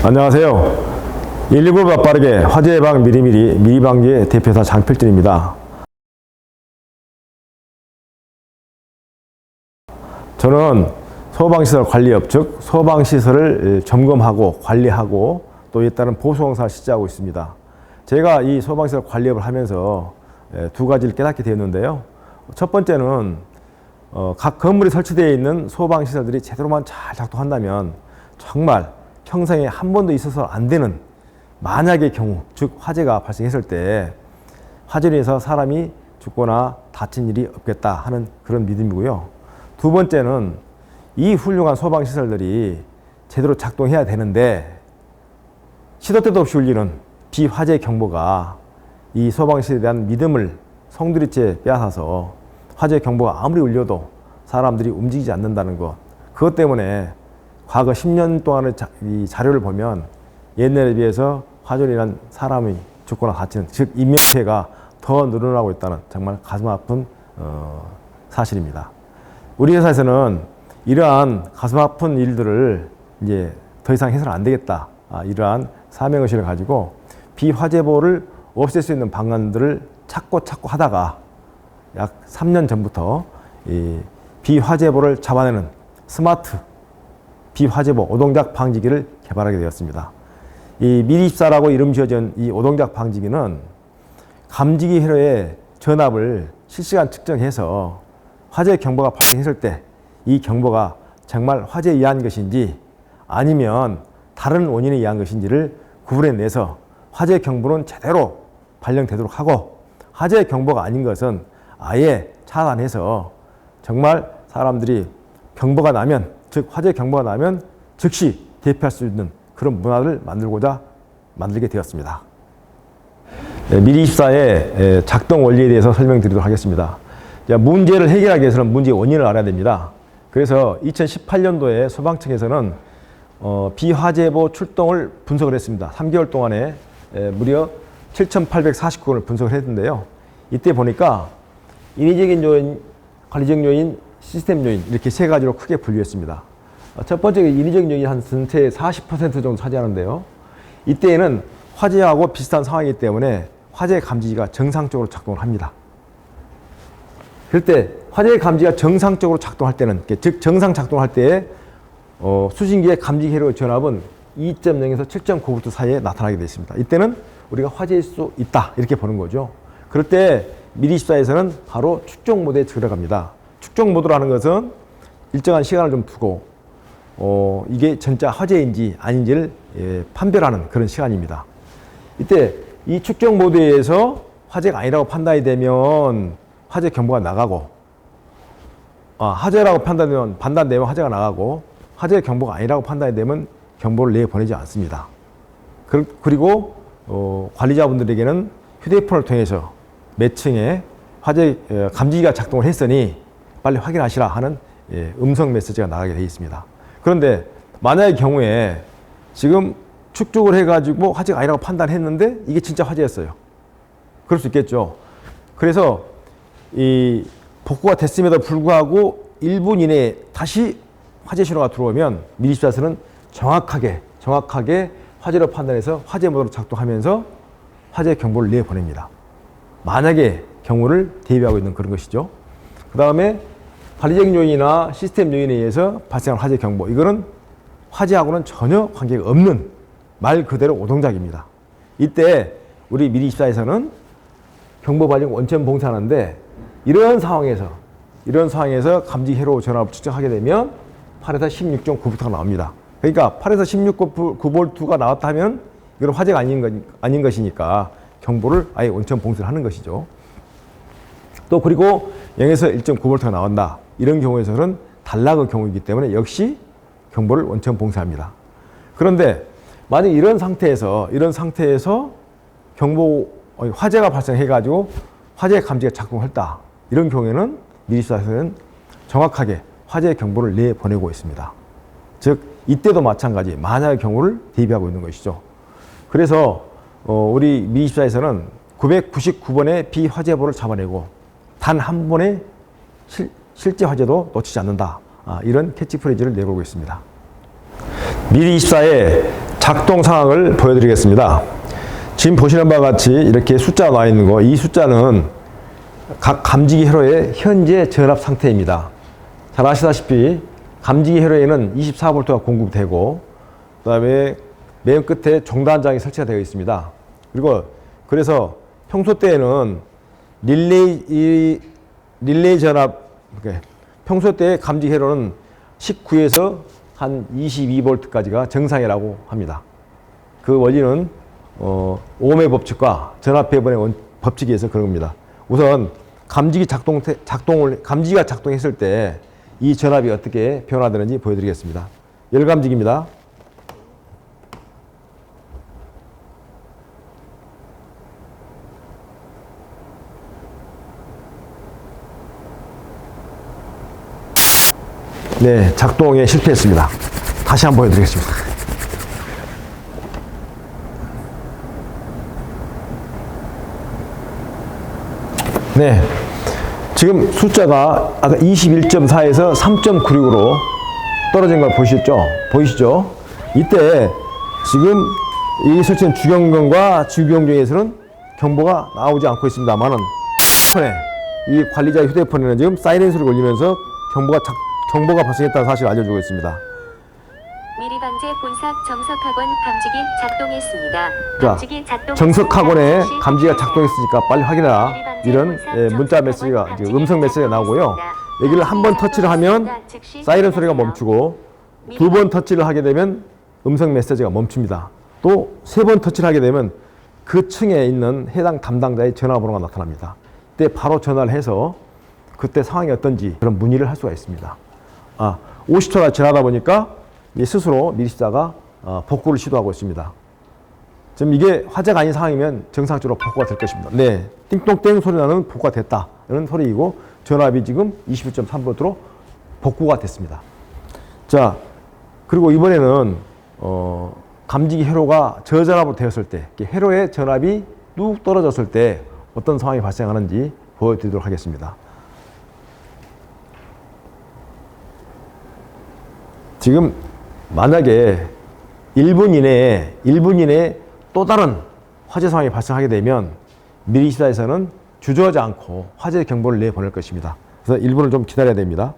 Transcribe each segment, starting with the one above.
안녕하세요. 119가 빠르게 화재 예방 미리 방지의 대표사 장필진입니다. 저는 소방시설 관리업, 즉 소방시설을 점검하고 관리하고 또 이에 따른 보수공사를 실시하고 있습니다. 제가 이 소방시설 관리업을 하면서 두 가지를 깨닫게 되었는데요. 첫 번째는 각 건물에 설치되어 있는 소방시설들이 제대로만 잘 작동한다면 정말 평생에 한 번도 있어서 안 되는 만약의 경우, 즉 화재가 발생했을 때 화재로 인해서 사람이 죽거나 다친 일이 없겠다 하는 그런 믿음이고요. 두 번째는 이 훌륭한 소방시설들이 제대로 작동해야 되는데 시도 때도 없이 울리는 비화재 경보가 이 소방시설에 대한 믿음을 송두리째 빼앗아서 화재 경보가 아무리 울려도 사람들이 움직이지 않는다는 것, 그것 때문에 과거 10년 동안의 이 자료를 보면 옛날에 비해서 화재로 인한 사람이 죽거나 다치는, 즉 인명피해가 더 늘어나고 있다는 정말 가슴 아픈 사실입니다. 우리 회사에서는 이러한 가슴 아픈 일들을 이제 더 이상 해서는 안 되겠다, 이러한 사명의식을 가지고 비화재보를 없앨 수 있는 방안들을 찾고 하다가 약 3년 전부터 이 비화재보를 잡아내는 스마트 비화재보 오동작 방지기를 개발하게 되었습니다. 이 미리24라고 이름 지어진 이 오동작 방지기는 감지기 회로의 전압을 실시간 측정해서 화재 경보가 발생했을 때 이 경보가 정말 화재에 의한 것인지 아니면 다른 원인에 의한 것인지를 구분해내서 화재 경보는 제대로 발령되도록 하고 화재 경보가 아닌 것은 아예 차단해서 정말 사람들이 경보가 나면, 즉 화재 경보가 나면 즉시 대피할 수 있는 그런 문화를 만들게 되었습니다. 미리24의 작동 원리에 대해서 설명드리도록 하겠습니다. 문제를 해결하기 위해서는 문제의 원인을 알아야 됩니다. 그래서 2018년도에 소방청에서는 비화재보 출동을 분석을 했습니다. 3개월 동안에 무려 7,849건을 분석을 했는데요. 이때 보니까 인위적인 요인, 관리적 요인, 시스템 요인 이렇게 세 가지로 크게 분류했습니다. 첫 번째 인위적인 요인이 한 전체의 40% 정도 차지하는데요. 이때에는 화재하고 비슷한 상황이기 때문에 화재 감지기가 정상적으로 작동을 합니다. 그럴 때 화재 감지가 정상적으로 작동할 때는, 즉 정상 작동할 때에 수신기의 감지 회로 전압은 2.0에서 7.9V 사이에 나타나게 되어 있습니다. 이때는 우리가 화재일 수 있다 이렇게 보는 거죠. 그럴 때 미리24에서는 바로 축적 모드에 들어갑니다. 축적 모드라는 것은 일정한 시간을 좀 두고 이게 진짜 화재인지 아닌지를 판별하는 그런 시간입니다. 이때 이 축적 모드에 의해서 화재가 아니라고 판단이 되면 화재 경보가 나가고, 화재라고 판단되면 화재가 나가고, 화재 경보가 아니라고 판단이 되면 경보를 내보내지 않습니다. 그리고 관리자분들에게는 휴대폰을 통해서 몇 층에 화재 감지기가 작동을 했으니 빨리 확인하시라 하는 음성 메시지가 나가게 되어 있습니다. 그런데 만약의 경우에 지금 축적을 해가지고 화재가 아니라고 판단했는데 이게 진짜 화재였어요. 그럴 수 있겠죠. 그래서 이 복구가 됐음에도 불구하고 1분 이내에 다시 화재 신호가 들어오면 미리24에서는 정확하게 화재로 판단해서 화재 모드로 작동하면서 화재 경보를 내보냅니다. 만약의 경우를 대비하고 있는 그런 것이죠. 그 다음에 관리적 요인이나 시스템 요인에 의해서 발생한 화재 경보, 이거는 화재하고는 전혀 관계가 없는 말 그대로 오동작입니다. 이때 우리 미리24에서는 경보 발령 원천 봉쇄하는데 이런 상황에서 감지 회로 전압을 측정하게 되면 8에서 16.9V가 나옵니다. 그러니까 8에서 16.9V가 나왔다 하면 이건 화재가 아닌 것이니까 경보를 아예 원천 봉쇄를 하는 것이죠. 또 그리고 0에서 1.9V가 나온다. 이런 경우에서는 단락의 경우이기 때문에 역시 경보를 원천 봉쇄합니다. 그런데 만약 이런 상태에서 화재가 발생해가지고 화재 감지가 작동했다. 이런 경우에는 미리24에서는 정확하게 화재 경보를 내보내고 있습니다. 즉 이때도 마찬가지 만약의 경우를 대비하고 있는 것이죠. 그래서 우리 미리24에서는 999번의 비화재보를 잡아내고 단 한 번의 실제 화재도 놓치지 않는다. 이런 캐치프레이즈를 내걸고 있습니다. 미리24의 작동 상황을 보여드리겠습니다. 지금 보시는 바와 같이 이렇게 숫자가 나와 있는 거, 이 숫자는 각 감지기 회로의 현재 전압 상태입니다. 잘 아시다시피 감지기 회로에는 24V가 공급되고 그 다음에 맨 끝에 종단장이 설치가 되어 있습니다. 그리고 그래서 평소 때에는 릴레이 전압, 평소 때 감지기 회로는 19에서 한 22V까지가 정상이라고 합니다. 그 원리는 오음의 법칙과 전압 배분의 법칙에 의해서 그런 겁니다. 우선 감지기가 작동했을 때 이 전압이 어떻게 변화되는지 보여드리겠습니다. 열감지기입니다. 네, 작동에 실패했습니다. 다시 한번 보여드리겠습니다. 네, 지금 숫자가 아까 21.4에서 3.96으로 떨어진 걸 보이시죠? 이때 지금 이 설치된 주경경과 지구경경에서는 경보가 나오지 않고 있습니다만은 이 관리자 휴대폰에는 지금 사이렌 소리가 울리면서 경보가 발생했다는 사실을 알려주고 있습니다. 미리방제 본사 정석학원 감지기 작동했습니다. 자, 정석학원에 감지기가 작동했으니까 빨리 확인해라. 이런 문자 메시지가, 음성 메시지가 나오고요. 여기를 한 번 터치를 하면 사이렌 소리가 멈추고 두 번 터치를 하게 되면 음성 메시지가 멈춥니다. 또 세 번 터치를 하게 되면 그 층에 있는 해당 담당자의 전화번호가 나타납니다. 그때 바로 전화를 해서 그때 상황이 어떤지 그런 문의를 할 수가 있습니다. 50초가 지나다 보니까 스스로 미리시다가 복구를 시도하고 있습니다. 지금 이게 화재가 아닌 상황이면 정상적으로 복구가 될 것입니다. 네, 띵동땡 소리 나는 복구가 됐다. 이런 소리이고 전압이 지금 21.3V로 복구가 됐습니다. 자, 그리고 이번에는 감지기 회로가 저전압으로 되었을 때, 회로의 전압이 뚝 떨어졌을 때 어떤 상황이 발생하는지 보여드리도록 하겠습니다. 지금 만약에 1분 이내에 또 다른 화재 상황이 발생하게 되면 미리시다에서는 주저하지 않고 화재 경보를 내보낼 것입니다. 그래서 1분을 좀 기다려야 됩니다.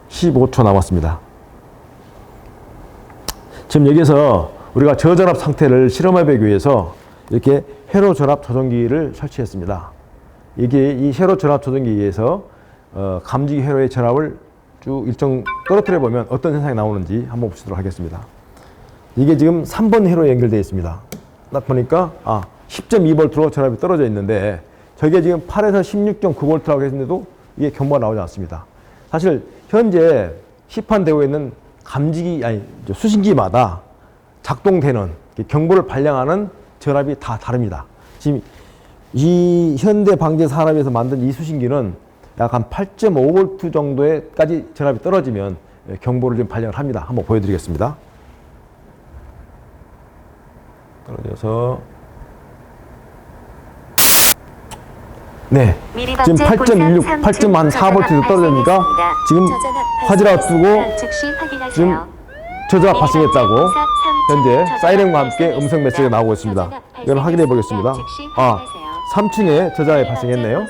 (15초) 남았습니다. 지금 여기서 우리가 저전압 상태를 실험해보기 위해서 이렇게 회로 전압 조정기를 설치했습니다. 이게 이 회로 전압 조정기에서 감지기 회로의 전압을 쭉 일정 떨어뜨려 보면 어떤 현상이 나오는지 한번 보시도록 하겠습니다. 이게 지금 3번 회로에 연결되어 있습니다. 딱 보니까 10.2V로 전압이 떨어져 있는데 저게 지금 8에서 16.9V라고 했는데도 이게 경보가 나오지 않습니다. 사실 현재 시판되고 있는 수신기마다 작동되는 경보를 발령하는 전압이 다 다릅니다. 지금 이 현대 방재 산업에서 만든 이 수신기는 약 한 8.5V 정도에까지 전압이 떨어지면 경보를 좀 발령을 합니다. 한번 보여드리겠습니다. 떨어져서 네, 지금 8.16, 8.4V 떨어지니까 지금 화재라고 뜨고 지금 저전압 발생했다고 현재 사이렌과 함께 음성 메시지가 나오고 있습니다. 이걸 확인해 보겠습니다. 3층에 저전압이 발생했네요.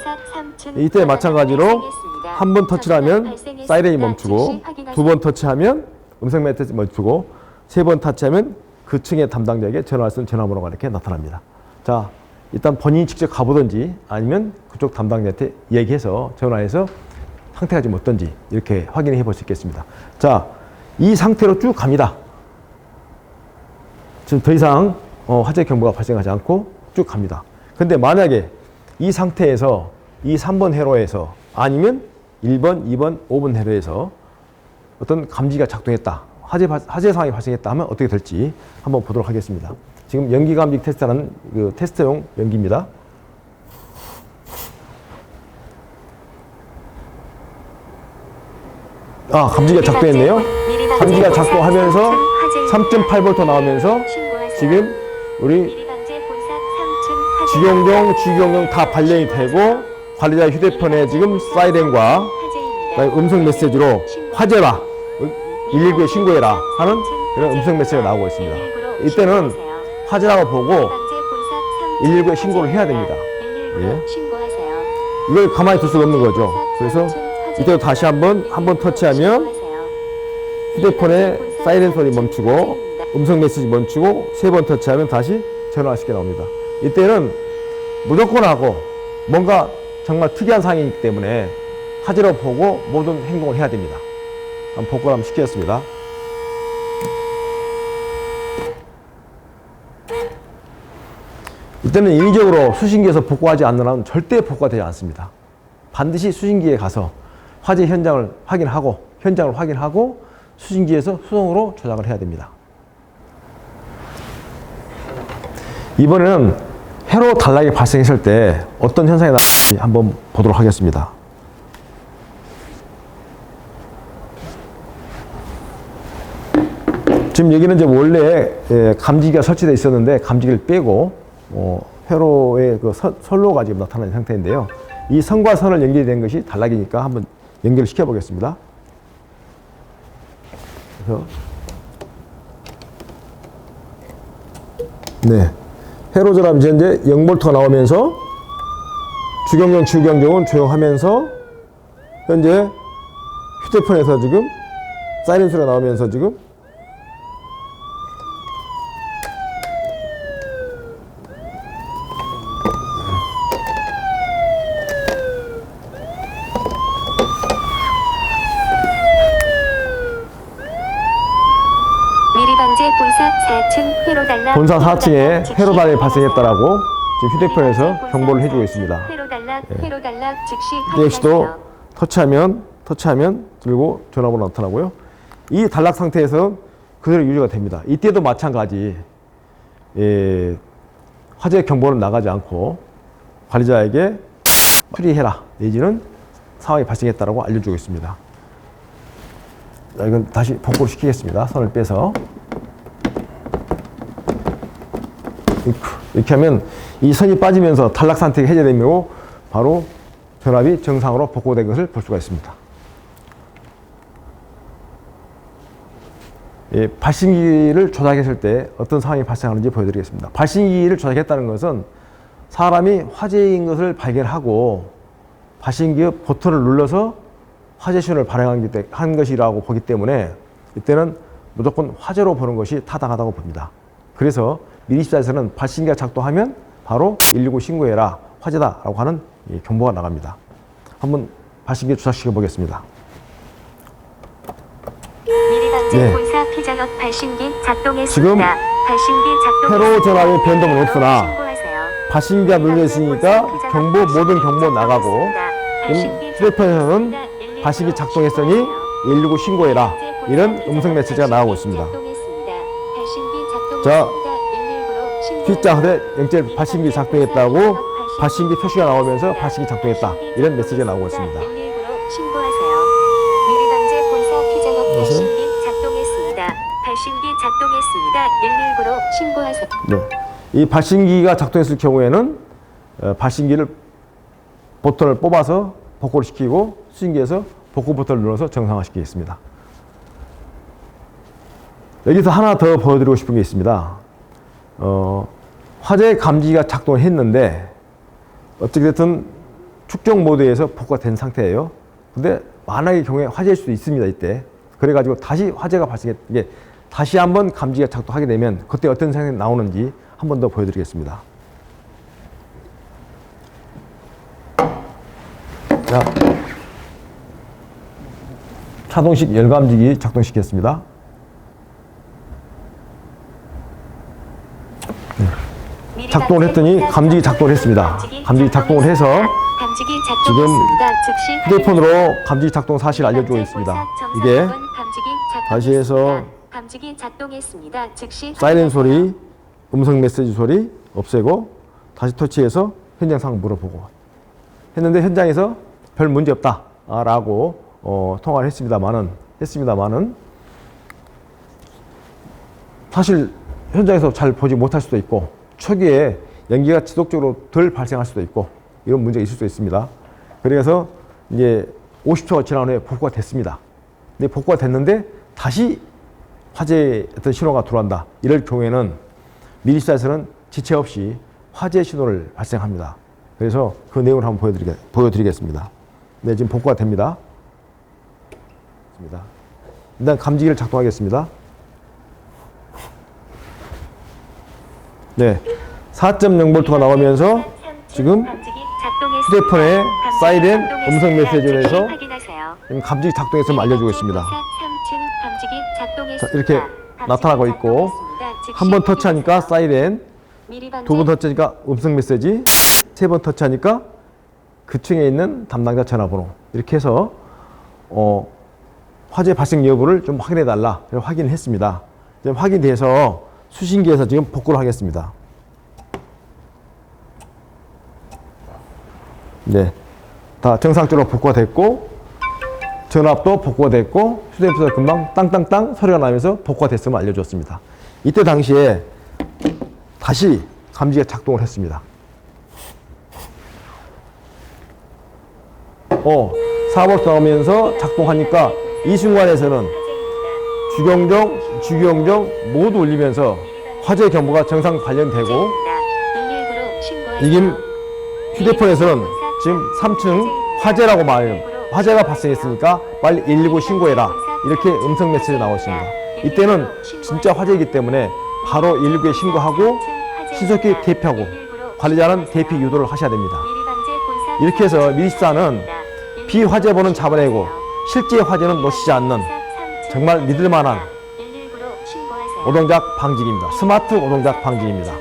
이때 마찬가지로 한 번 터치를 하면 사이렌이 멈추고 두 번 터치하면 음성 메시지 멈추고 세 번 터치하면 그 층의 담당자에게 전화를 쓰는 전화번호가 이렇게 나타납니다. 자, 일단 본인이 직접 가보든지 아니면 그쪽 담당자한테 얘기해서 전화해서 상태가 지금 어떤지 이렇게 확인해 볼 수 있겠습니다. 자, 이 상태로 쭉 갑니다. 지금 더 이상 화재 경보가 발생하지 않고 쭉 갑니다. 근데 만약에 이 상태에서 이 3번 회로에서 아니면 1번, 2번, 5번 회로에서 어떤 감지기가 작동했다. 화재 상황이 발생했다 하면 어떻게 될지 한번 보도록 하겠습니다. 지금 연기 감지 테스트하는 그 테스트용 연기입니다. 감지기가 작동했네요. 감지기가 작동하면서 3.8V 나오면서 지금 우리 주경경 다 발령이 되고 관리자 휴대폰에 지금 사이렌과 그다음에 음성 메시지로 화재라 119에 신고해라 하는 그런 음성 메시지가 나오고 있습니다. 이때는 화재라고 보고 119에 신고를 해야 됩니다. 예. 이걸 가만히 둘 수가 없는 거죠. 그래서 이때도 다시 한번 터치하면 휴대폰에 사이렌 소리 멈추고 음성 메시지 멈추고 3번 터치하면 다시 전화가 쉽게 나옵니다. 이때는 무조건 하고 뭔가 정말 특이한 상황이기 때문에 화재로 보고 모든 행동을 해야 됩니다. 한번 복구를 한번 시키겠습니다. 이때는 인위적으로 수신기에서 복구하지 않는 한은 절대 복구가 되지 않습니다. 반드시 수신기에 가서 화재 현장을 확인하고 수신기에서 수동으로 조작을 해야 됩니다. 이번에는 회로 단락이 발생했을 때 어떤 현상이 나타나는지 한번 보도록 하겠습니다. 지금 여기는 이제 원래 감지기가 설치되어 있었는데 감지기를 빼고 회로의 그 선로가 지금 나타나는 상태인데요. 이 선과 선을 연결된 것이 단락이니까 한번 연결을 시켜 보겠습니다. 그래서 네, 회로 전압이 현재 0V가 나오면서 주경종, 지우경종은 조용하면서 현재 휴대폰에서 지금 사이렌 소리가 나오면서 지금 본사 4층에 회로 단락이 발생했다라고 지금 휴대폰에서 정보를 해주고 있습니다. 이 역시도 터치하면 들고 전화번호 나타나고요. 이 단락 상태에서 그대로 유지가 됩니다. 이때도 마찬가지 화재 경보는 나가지 않고 관리자에게 수리해라 내지는 상황이 발생했다라고 알려주고 있습니다. 자, 이건 다시 복구를 시키겠습니다. 선을 빼서. 이렇게 하면 이 선이 빠지면서 단락 상태가 해제되고 바로 전압이 정상으로 복구된 것을 볼 수가 있습니다. 발신기를 조작했을 때 어떤 상황이 발생하는지 보여드리겠습니다. 발신기를 조작했다는 것은 사람이 화재인 것을 발견하고 발신기의 버튼을 눌러서 화재 신호를 발행한 것이라고 보기 때문에 이때는 무조건 화재로 보는 것이 타당하다고 봅니다. 그래서 미리시사에서는 발신기가 작동하면 바로 119 신고해라 화재다 라고 하는 경보가 나갑니다. 한번 발신기 조작시켜 보겠습니다. 미리방제 본사 피자역 발신기 작동했습니다. 지금 회로 전압의 변동은 없으나 발신기가 눌려 있으니까 모든 경보 나가고 휴대폰에서는 발신기 작동했으니 119 신고해라 이런 음성 메시지가 나가고 있습니다. 자, P자 후대 영재 발신기 작동했다고 발신기 표시가 나오면서 발신기 작동했다 이런 메시지가 나오고 있습니다. 미리방제 본사 피자역 발신기 작동했습니다. 발신기 작동했습니다. 119로 신고하세요. 네, 이 발신기가 작동했을 경우에는 발신기를 버튼을 뽑아서 복구를 시키고 수신기에서 복구 버튼을 눌러서 정상화시키겠습니다. 여기서 하나 더 보여드리고 싶은 게 있습니다. 화재 감지기가 작동을 했는데 어찌됐든 축적 모드에서 복구가 된 상태예요. 근데 만약의 경우에 화재일 수도 있습니다. 이때 그래가지고 다시 화재가 발생했게 다시 한번 감지기가 작동하게 되면 그때 어떤 상황이 나오는지 한 번 더 보여드리겠습니다. 자, 차동식 열감지기 작동시켰습니다. 작동을 했더니 감지기 작동을 했습니다. 감지기 작동을 해서 지금 휴대폰으로 감지기 작동 사실을 알려주고 있습니다. 이게 다시 해서 사이렌 소리, 음성 메시지 소리 없애고 다시 터치해서 현장 상황 물어보고 했는데 현장에서 별 문제 없다라고 통화를 했습니다만은 사실 현장에서 잘 보지 못할 수도 있고 초기에 연기가 지속적으로 덜 발생할 수도 있고 이런 문제가 있을 수 있습니다. 그래서 이제 50초가 지난 후에 복구가 됐습니다. 근데 복구가 됐는데 다시 화재의 어떤 신호가 들어온다. 이럴 경우에는 미리사에서는 지체 없이 화재 신호를 발생합니다. 그래서 그 내용을 한번 보여드리겠습니다. 네, 지금 복구가 됩니다. 일단 감지기를 작동하겠습니다. 네, 4.0V가 나오면서 지금 휴대폰에 사이렌 음성 메시지를 해서 감지기 작동했음을 알려주고 있습니다. 자, 이렇게 나타나고 있고, 한 번 터치하니까 사이렌, 두 번 터치하니까 음성 메시지, 세 번 터치하니까 그 층에 있는 담당자 전화번호, 이렇게 해서 화재 발생 여부를 좀 확인해 달라 확인을 했습니다. 지금 확인돼서 수신기에서 지금 복구를 하겠습니다. 네, 다 정상적으로 복구가 됐고, 전압도 복구가 됐고, 휴대폰에서 금방 땅땅땅 소리가 나면서 복구가 됐음을 알려줬습니다. 이때 당시에 다시 감지기가 작동을 했습니다. 4V 나오면서 작동하니까 이 순간에서는 주경종, 주경종 모두 울리면서 화재 경보가 정상 발령되고, 이게 휴대폰에서는 지금 3층 화재라고 말해요. 화재가 발생했으니까 빨리 119 신고해라. 이렇게 음성 메시지가 나왔습니다. 이때는 진짜 화재이기 때문에 바로 119에 신고하고 신속히 대피하고, 관리자는 대피 유도를 하셔야 됩니다. 이렇게 해서 미리사는 비화재본은 잡아내고 실제 화재는 놓치지 않는 정말 믿을 만한 오동작 방지기입니다. 스마트 오동작 방지기입니다.